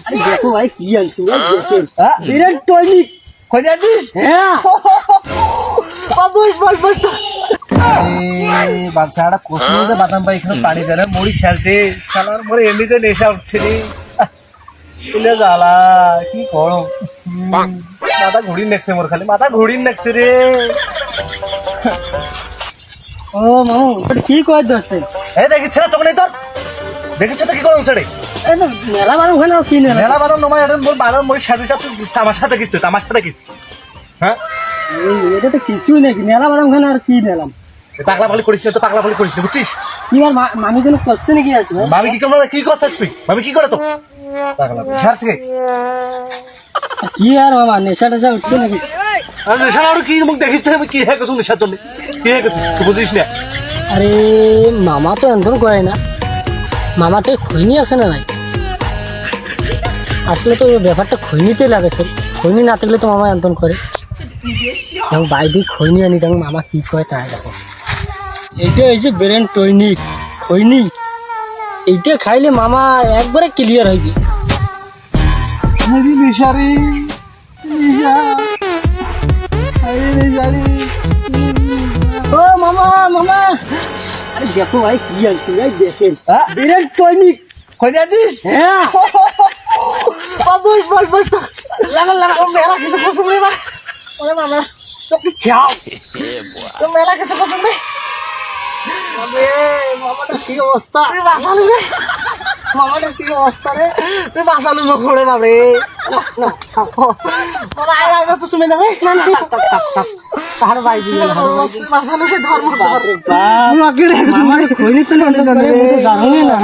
আরে দেখো ভাই কি আনছি ভাই দেখেন বিরাট টনিক খোঁজা দিস হ্যাঁ বস বাচ্চাটা কোসমোতে বাদাম পাই এখানে পানি দেয় না মুড়ি খেলছে খেলার পরে এমনি যে নেশা উঠছে রে তুলে জ্বালা কি করো মাথা ঘুরিয়ে নেকছে মোর খালি মাথা ঘুরিয়ে নেকছে রে ও মামু ওটা কি কয় দছে এই দেখিস না চোখ নেই তোর দেখিস তো কি করো সেটাই এই তো মেলা বাদাম খানা কি নেলা মেলা বাদাম নমাই এটা মোর বাদাম মুড়ি সাজুটা তুই তামাশা দেখিস তামাশা দেখিস হ্যাঁ এটা তো কিছুই নাকি মেলা বাদাম খানা আর কি নিলাম পাগলা পাগলি করিস না তো পাগলা পাগলি করিস না বুঝছিস কি আর মামি কোনো করছে নাকি আসবে ভাবি কি করে কি করছিস তুই ভাবি কি করে তো পাগলা ছাড় থেকে কি আর মামা নেশা টেশা উঠছে নাকি আর নেশা আর কি মুখ দেখিস কি হ্যাঁ কিছু নেশার জন্য কি হ্যাঁ কিছু তুই বুঝিস না আরে মামা তো এমন করে না মামাতে খৈনি আছে না নাই আসলে তো ব্যাপারটা খৈনিতে লাগেছে খৈনি না থাকলে তো মামা এমন করে দেখো বাইদি খৈনি আনি দেখো মামা কি কয় তাই দেখো এইটা হয়েছে ব্রেন টনিক খৈনি এইটা খাইলে মামা একবারে ক্লিয়ার হইবে নিশারি নিশা ও মামা মামা আরে দেখো ভাই কি আনছি ভাই দেখেন ব্রেন টনিক খোঁজা দিস হ্যাঁ বস লাগা মেলা কিছু পছন্দ নেই না ওরে মামা খাও তো মেলা কিছু পছন্দ নেই মামাটা কি অবস্থা তুই বাঁচালু রে মামাটা কি অবস্থা রে তুই বাঁচালু মুখ ওরে বাবরে বাবা আয় তো তুমি না রে না না থাক তার ভাই দিলে তুই বাঁচালু কে ধর্ম বাপ রে বাপ মামা খৈনি তো না জানো না